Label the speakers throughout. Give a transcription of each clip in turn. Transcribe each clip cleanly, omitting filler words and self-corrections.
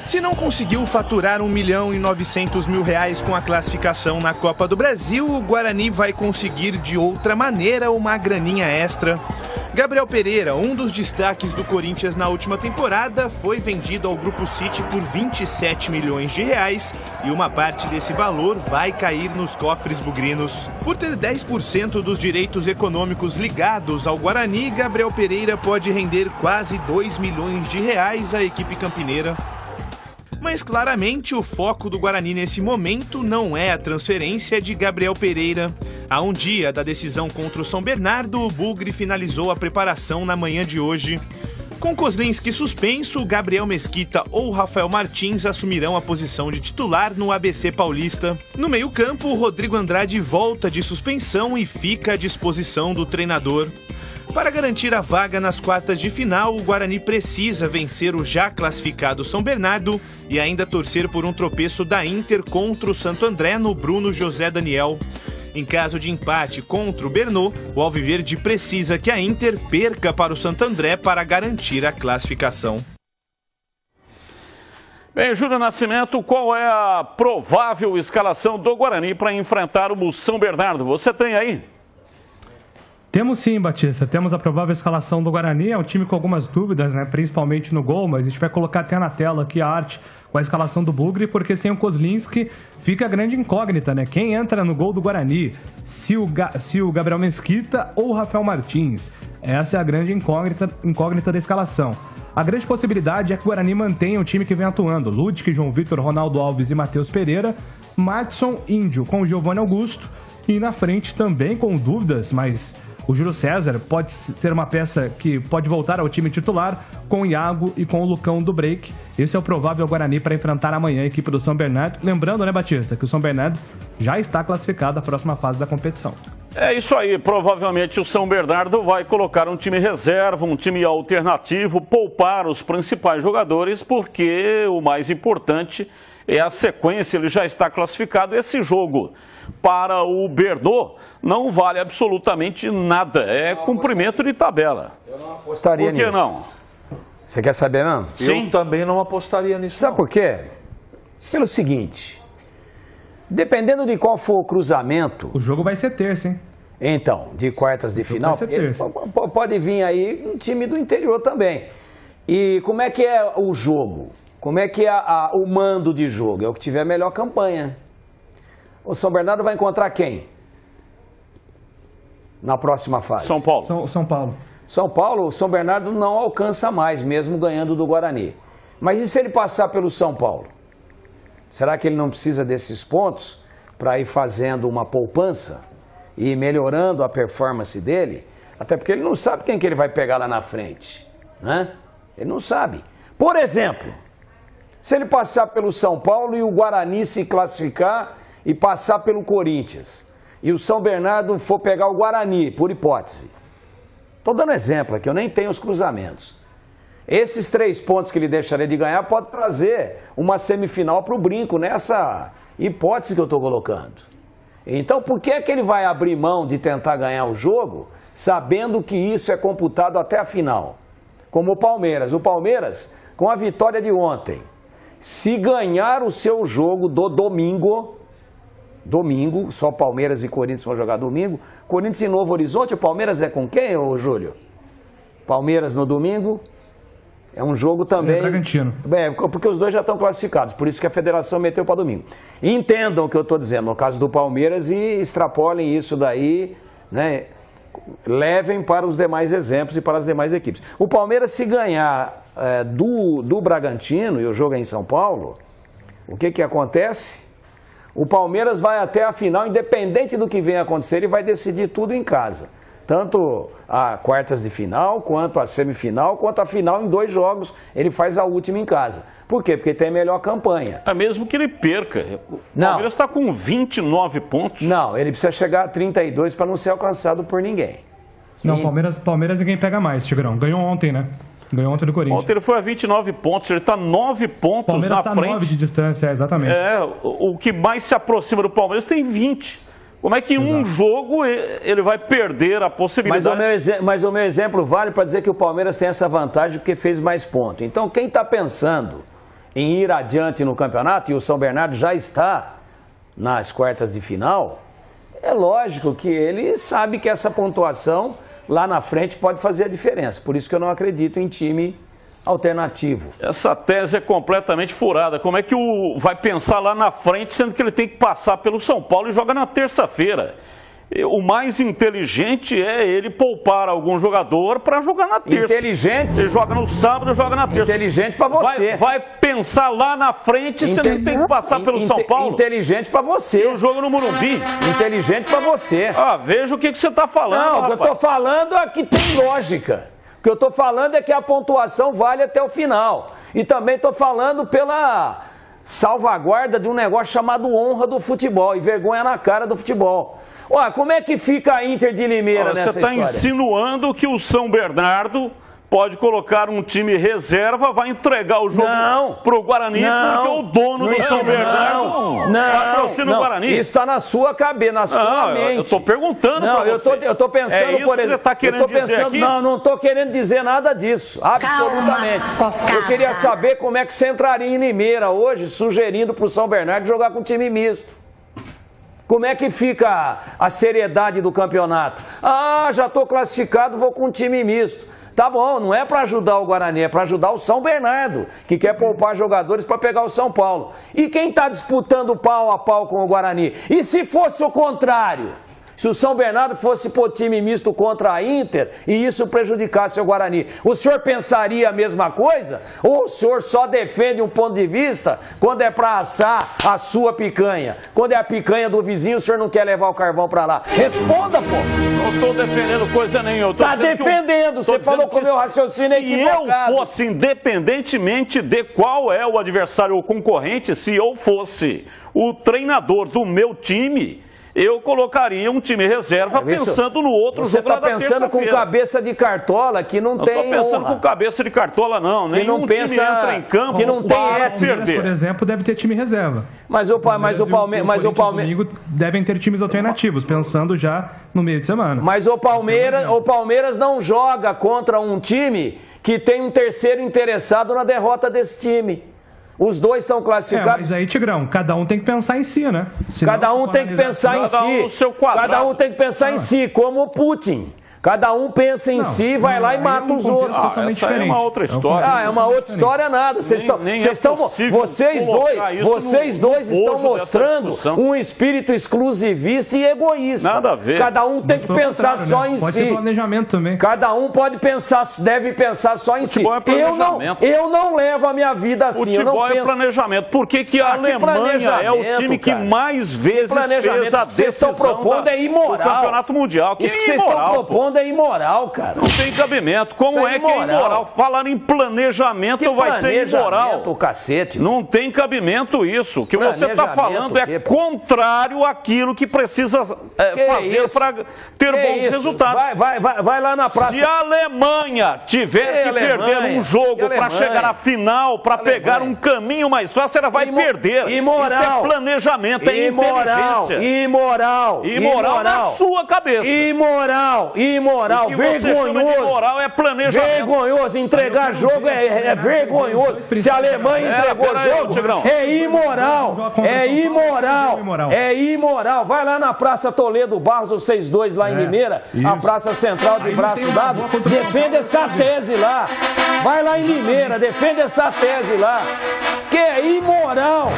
Speaker 1: Se não conseguiu faturar R$1.900.000 com a classificação na Copa do Brasil, o Guarani vai conseguir de outra maneira uma graninha extra. Gabriel Pereira, um dos destaques do Corinthians na última temporada, foi vendido ao Grupo City por R$27 milhões e uma parte desse valor vai cair nos cofres bugrinos. Por ter 10% dos direitos econômicos ligados ao Guarani, Gabriel Pereira pode render quase R$2 milhões à equipe campineira. Mas claramente o foco do Guarani nesse momento não é a transferência de Gabriel Pereira. A um dia da decisão contra o São Bernardo, o Bugre finalizou a preparação na manhã de hoje. Com Kozlinski suspenso, Gabriel Mesquita ou Rafael Martins assumirão a posição de titular no ABC Paulista. No meio-campo, o Rodrigo Andrade volta de suspensão e fica à disposição do treinador. Para garantir a vaga nas quartas de final, o Guarani precisa vencer o já classificado São Bernardo e ainda torcer por um tropeço da Inter contra o Santo André no Bruno José Daniel. Em caso de empate contra o Brno, o Alviverde precisa que a Inter perca para o Santo André para garantir a classificação.
Speaker 2: Bem, Júlio Nascimento, qual é a provável escalação do Guarani para enfrentar o São Bernardo? Você tem aí?
Speaker 3: Temos sim, Batista. Temos a provável escalação do Guarani. É um time com algumas dúvidas, né? Principalmente no gol, mas a gente vai colocar até na tela aqui a arte com a escalação do Bugre, porque sem o Kozlinski fica a grande incógnita, né? Quem entra no gol do Guarani? Se o Gabriel Mesquita ou o Rafael Martins? Essa é a grande incógnita da escalação. A grande possibilidade é que o Guarani mantenha o time que vem atuando. Ludic, João Vitor, Ronaldo Alves e Matheus Pereira. Madison, Índio com o Giovanni Augusto. E na frente também com dúvidas, mas o Júlio César pode ser uma peça que pode voltar ao time titular com o Iago e com o Lucão do Break. Esse é o provável Guarani para enfrentar amanhã a equipe do São Bernardo. Lembrando, né, Batista, que o São Bernardo já está classificado à próxima fase da competição.
Speaker 2: É isso aí, provavelmente o São Bernardo vai colocar um time reserva, um time alternativo, poupar os principais jogadores, porque o mais importante é a sequência, ele já está classificado. Esse jogo para o Brno não vale absolutamente nada, é cumprimento de tabela.
Speaker 4: Eu não apostaria nisso.
Speaker 2: Por que não?
Speaker 4: Você quer saber, não?
Speaker 2: Sim.
Speaker 5: Eu também não apostaria nisso.
Speaker 4: Sabe por quê? Pelo seguinte, dependendo de qual for o cruzamento...
Speaker 3: O jogo vai ser terça, hein?
Speaker 4: Então, de quartas de final,
Speaker 3: vai ser terça.
Speaker 4: Pode vir aí um time do interior também. E como é que é o jogo? Como é que é o mando de jogo? É o que tiver a melhor campanha. O São Bernardo vai encontrar quem? Na próxima fase?
Speaker 2: São Paulo.
Speaker 3: São Paulo.
Speaker 4: São Paulo, o São Bernardo não alcança mais, mesmo ganhando do Guarani. Mas e se ele passar pelo São Paulo? Será que ele não precisa desses pontos para ir fazendo uma poupança e melhorando a performance dele? Até porque ele não sabe quem que ele vai pegar lá na frente, né? Ele não sabe. Por exemplo, se ele passar pelo São Paulo e o Guarani se classificar e passar pelo Corinthians, e o São Bernardo for pegar o Guarani, por hipótese. Estou dando exemplo aqui, eu nem tenho os cruzamentos. Esses 3 pontos que ele deixaria de ganhar pode trazer uma semifinal para o brinco, nessa hipótese que eu estou colocando. Então, por que é que ele vai abrir mão de tentar ganhar o jogo, sabendo que isso é computado até a final? Como o Palmeiras. O Palmeiras, com a vitória de ontem, se ganhar o seu jogo do domingo, só Palmeiras e Corinthians vão jogar domingo. Corinthians e Novo Horizonte, o Palmeiras é com quem, ô Júlio? Palmeiras no domingo, é um jogo também...
Speaker 3: Bragantino.
Speaker 4: Porque os dois já estão classificados, por isso que a federação meteu para domingo. Entendam o que eu estou dizendo, no caso do Palmeiras, e extrapolem isso daí, né? Levem para os demais exemplos e para as demais equipes. O Palmeiras, se ganhar do Bragantino, e o jogo é em São Paulo, o que acontece? O Palmeiras vai até a final, independente do que venha acontecer, ele vai decidir tudo em casa. Tanto a quartas de final, quanto a semifinal, quanto a final em 2 jogos, ele faz a última em casa. Por quê? Porque tem a melhor campanha.
Speaker 2: É mesmo que ele perca. O Palmeiras está com 29 pontos.
Speaker 4: Não, ele precisa chegar a 32 para não ser alcançado por ninguém.
Speaker 3: Não, Palmeiras ninguém pega mais, Tigrão. Ganhou ontem, né? Ganhou ontem do Corinthians.
Speaker 2: Ontem ele foi a 29 pontos, ele está 9 pontos
Speaker 3: Palmeiras
Speaker 2: na
Speaker 3: tá
Speaker 2: frente.
Speaker 3: 9 de distância, exatamente.
Speaker 2: O que mais se aproxima do Palmeiras tem 20. Como é que em um jogo ele vai perder a possibilidade?
Speaker 4: Mas o meu exemplo vale para dizer que o Palmeiras tem essa vantagem porque fez mais pontos. Então quem está pensando em ir adiante no campeonato, e o São Bernardo já está nas quartas de final, é lógico que ele sabe que essa pontuação lá na frente pode fazer a diferença. Por isso que eu não acredito em time alternativo.
Speaker 2: Essa tese é completamente furada. Como é que vai pensar lá na frente, sendo que ele tem que passar pelo São Paulo e joga na terça-feira? O mais inteligente é ele poupar algum jogador para jogar na terça.
Speaker 4: Inteligente?
Speaker 2: Você joga no sábado, joga na terça.
Speaker 4: Inteligente para você.
Speaker 2: Vai pensar lá na frente, você não tem que passar pelo São Paulo.
Speaker 4: Inteligente para você.
Speaker 2: E o jogo no Morumbi.
Speaker 4: Inteligente para você.
Speaker 2: Veja o que você está falando.
Speaker 4: Não, o que eu estou falando é que tem lógica. O que eu estou falando é que a pontuação vale até o final. E também estou falando pela salvaguarda de um negócio chamado honra do futebol e vergonha na cara do futebol. Olha, como é que fica a Inter de Limeira nessa história?
Speaker 2: Você está insinuando que o São Bernardo pode colocar um time reserva, vai entregar o jogo para o Guarani, porque o dono do São Bernardo patrocina o Guarani.
Speaker 4: Isso está na sua cabeça, na sua mente.
Speaker 2: Eu estou perguntando para você.
Speaker 4: Eu estou pensando,
Speaker 2: isso
Speaker 4: por exemplo.
Speaker 2: Você está querendo dizer aqui?
Speaker 4: Não estou querendo dizer nada disso, absolutamente. Eu queria saber como é que você entraria em Limeira hoje, sugerindo para o São Bernardo jogar com time misto. Como é que fica a seriedade do campeonato? Já estou classificado, vou com um time misto. Tá bom, não é para ajudar o Guarani, é para ajudar o São Bernardo, que quer poupar jogadores para pegar o São Paulo. E quem está disputando pau a pau com o Guarani? E se fosse o contrário? Se o São Bernardo fosse pôr time misto contra a Inter e isso prejudicasse o Guarani, o senhor pensaria a mesma coisa? Ou o senhor só defende um ponto de vista quando é para assar a sua picanha? Quando é a picanha do vizinho, o senhor não quer levar o carvão para lá? Responda, pô!
Speaker 2: Não estou defendendo coisa nenhuma.
Speaker 4: Está defendendo, você falou que o meu raciocínio é equivocado.
Speaker 2: Se eu fosse, independentemente de qual é o adversário ou concorrente, se eu fosse o treinador do meu time, eu colocaria um time reserva pensando no outro jogo da terça-feira. Você está pensando com cabeça
Speaker 4: de cartola que não tem honra.
Speaker 2: Não estou pensando com cabeça de cartola, não. Nenhum time entra em campo
Speaker 4: que não tem
Speaker 3: perder. Por exemplo, deve ter time reserva.
Speaker 4: Mas o Palmeiras...
Speaker 3: Domingo devem ter times alternativos, pensando já no meio de semana.
Speaker 4: Mas o Palmeiras não joga contra um time que tem um terceiro interessado na derrota desse time. Os dois estão classificados.
Speaker 3: Mas aí, Tigrão, cada um tem que pensar em si, né?
Speaker 4: Cada um tem que pensar em si. Cada um tem que pensar em si, como o Putin. Cada um pensa em si, vai lá e mata os outros.
Speaker 2: Essa é uma outra história.
Speaker 4: É uma outra história nada. Vocês dois estão mostrando um espírito exclusivista e egoísta.
Speaker 2: Nada a ver.
Speaker 4: Cada um tem que pensar só em si.
Speaker 3: Pode ser planejamento também.
Speaker 4: Cada um deve pensar só em si. Eu não levo a minha vida assim.
Speaker 2: Futebol é planejamento. Por que a Alemanha é o time que mais vezes fez a decisão do Campeonato Mundial?
Speaker 4: Isso que vocês estão propondo é imoral, cara.
Speaker 2: Não tem cabimento. Como é que é imoral? Falar em planejamento vai ser imoral.
Speaker 4: O cacete.
Speaker 2: Não tem cabimento isso. O que você está falando é contrário àquilo que precisa fazer para ter bons resultados.
Speaker 4: Vai lá na praça.
Speaker 2: Se a Alemanha tiver que perder um jogo para chegar à final, para pegar um caminho mais fácil, ela vai perder.
Speaker 4: Imoral.
Speaker 2: Isso é planejamento, é inteligência.
Speaker 4: Imoral
Speaker 2: na sua cabeça.
Speaker 4: Imoral, vergonhoso.
Speaker 2: Imoral é planejamento.
Speaker 4: Vergonhoso, entregar jogo é vergonhoso. Se a Alemanha entregou o jogo, é imoral. Vai lá na Praça Toledo Barros, vocês dois lá em Limeira, a Praça Central de Braço Dado, defende essa tese lá. Vai lá em Limeira, defende essa tese lá. Que é imoral.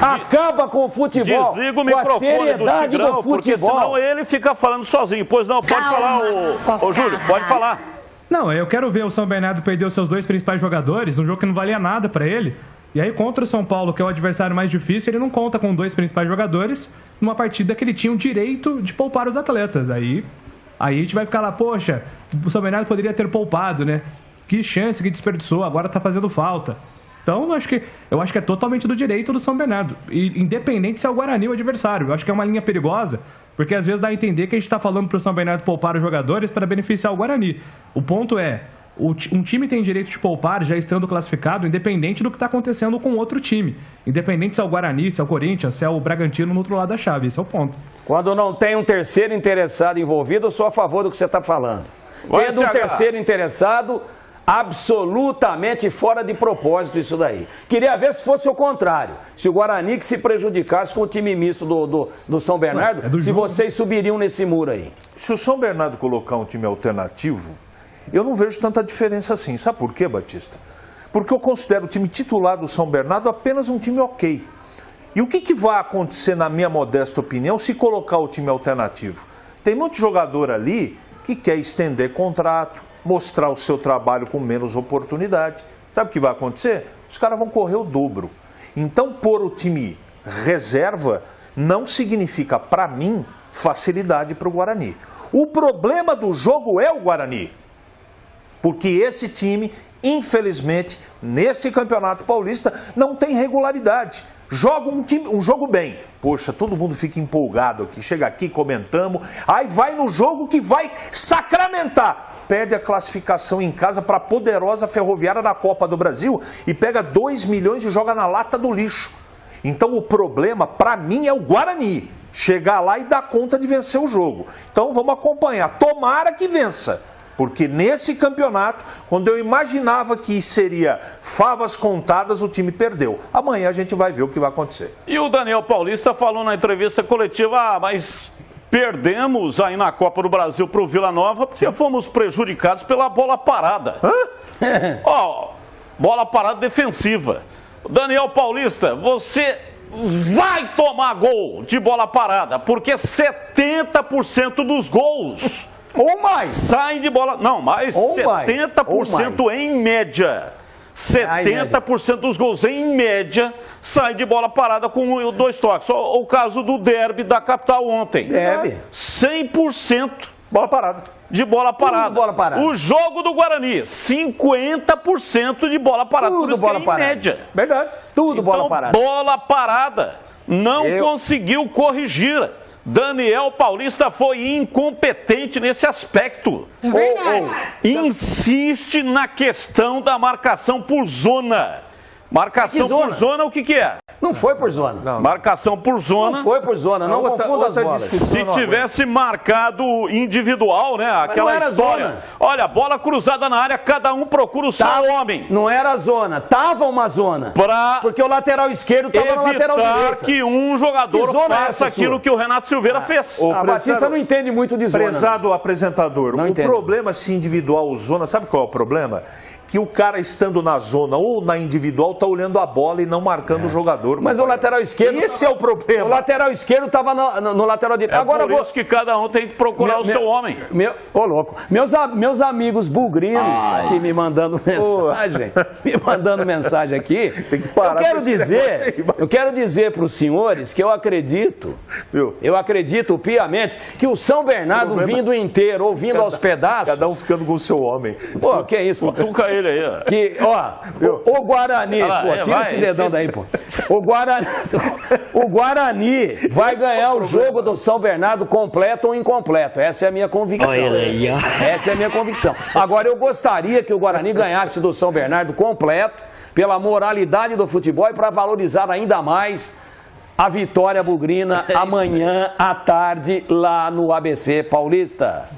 Speaker 4: Acaba com o futebol.
Speaker 2: Desliga o microfone,
Speaker 4: com a seriedade do futebol.
Speaker 2: Porque senão ele fica falando sozinho. Pois não, pode falar, ô Júlio, pode falar.
Speaker 3: Não, eu quero ver o São Bernardo perder os seus dois principais jogadores, um jogo que não valia nada pra ele. E aí contra o São Paulo, que é o adversário mais difícil, ele não conta com dois principais jogadores numa partida que ele tinha o direito de poupar os atletas. Aí a gente vai ficar lá, poxa, o São Bernardo poderia ter poupado, né? Que chance que desperdiçou, agora tá fazendo falta. Então, eu acho que é totalmente do direito do São Bernardo. E independente se é o Guarani o adversário. Eu acho que é uma linha perigosa, porque às vezes dá a entender que a gente está falando para o São Bernardo poupar os jogadores para beneficiar o Guarani. O ponto é, um time tem direito de poupar já estando classificado, independente do que está acontecendo com outro time. Independente se é o Guarani, se é o Corinthians, se é o Bragantino no outro lado da chave. Esse é o ponto.
Speaker 4: Quando não tem um terceiro interessado envolvido, eu sou a favor do que você está falando. Tendo um terceiro interessado, Absolutamente fora de propósito isso daí. Queria ver se fosse o contrário. Se o Guarani que se prejudicasse com o time misto do São Bernardo, se vocês subiriam nesse muro aí.
Speaker 5: Se o São Bernardo colocar um time alternativo, eu não vejo tanta diferença assim. Sabe por quê, Batista? Porque eu considero o time titular do São Bernardo apenas um time ok. E o que vai acontecer, na minha modesta opinião, se colocar o time alternativo? Tem muito jogador ali que quer estender contrato, mostrar o seu trabalho com menos oportunidade. Sabe o que vai acontecer? Os caras vão correr o dobro. Então, pôr o time reserva não significa, para mim, facilidade para o Guarani. O problema do jogo é o Guarani. Porque esse time, infelizmente, nesse Campeonato Paulista, não tem regularidade. Joga um jogo bem. Poxa, todo mundo fica empolgado aqui. Chega aqui, comentamos. Aí vai no jogo que vai sacramentar. Pede a classificação em casa para a poderosa Ferroviária da Copa do Brasil e pega 2 milhões e joga na lata do lixo. Então o problema, para mim, é o Guarani. Chegar lá e dar conta de vencer o jogo. Então vamos acompanhar. Tomara que vença. Porque nesse campeonato, quando eu imaginava que seria favas contadas, o time perdeu. Amanhã a gente vai ver o que vai acontecer.
Speaker 2: E o Daniel Paulista falou na entrevista coletiva, mas perdemos aí na Copa do Brasil para o Vila Nova porque fomos prejudicados pela bola parada. Ó, bola parada defensiva. Daniel Paulista, você vai tomar gol de bola parada, porque 70% dos gols...
Speaker 4: Ou mais.
Speaker 2: Saem de bola... Não, mais 70% em média. 70% dos gols em média saem de bola parada com 2 toques. O caso do derby da capital ontem.
Speaker 4: Derby.
Speaker 2: 100%
Speaker 5: bola parada.
Speaker 2: De bola parada.
Speaker 4: Tudo bola parada.
Speaker 2: O jogo do Guarani, 50% de bola parada.
Speaker 4: Tudo bola parada.
Speaker 2: Em média.
Speaker 4: Verdade. Tudo
Speaker 2: então,
Speaker 4: bola parada.
Speaker 2: Bola parada. Não conseguiu corrigir. Daniel Paulista foi incompetente nesse aspecto.
Speaker 6: É verdade.
Speaker 2: Insiste na questão da marcação por zona. Marcação por zona, o que é?
Speaker 4: Não foi por zona.
Speaker 5: Não.
Speaker 2: Marcação por zona.
Speaker 4: Não foi por zona, não confunda as bolas.
Speaker 2: Se tivesse marcado individual, né? Aquela
Speaker 4: não era
Speaker 2: história.
Speaker 4: zona.
Speaker 2: Olha, bola cruzada na área, cada um procura o seu homem.
Speaker 4: Não era zona, tava uma zona. Porque o lateral esquerdo estava no lateral direito.
Speaker 2: Evitar que um jogador faça aquilo que o Renato Silveira fez.
Speaker 4: A Batista não entende muito de zona.
Speaker 5: Prezado apresentador, o problema se individual ou zona, sabe qual é o problema? Que o cara estando na zona ou na individual está olhando a bola e não marcando o jogador.
Speaker 4: Mas o lateral esquerdo...
Speaker 5: Esse é o problema.
Speaker 4: O lateral esquerdo estava no lateral direito.
Speaker 2: Agora por isso que cada um tem que procurar o seu homem.
Speaker 4: Ô, louco. Meus amigos bugrinos aqui me mandando mensagem, aqui. Tem que parar. Eu quero dizer para os senhores que eu acredito piamente que o São Bernardo vindo inteiro ou vindo aos pedaços...
Speaker 5: Cada um ficando com o seu homem.
Speaker 4: Pô, que é isso, pô?
Speaker 2: Cutuca ele aí, ó.
Speaker 4: Que, o Guarani, tira esse dedão daí, pô. O Guarani vai ganhar o jogo do São Bernardo completo ou incompleto. Essa é a minha convicção. Essa é a minha convicção. Agora, eu gostaria que o Guarani ganhasse do São Bernardo completo, pela moralidade do futebol e para valorizar ainda mais a vitória bugrina amanhã à tarde lá no ABC Paulista.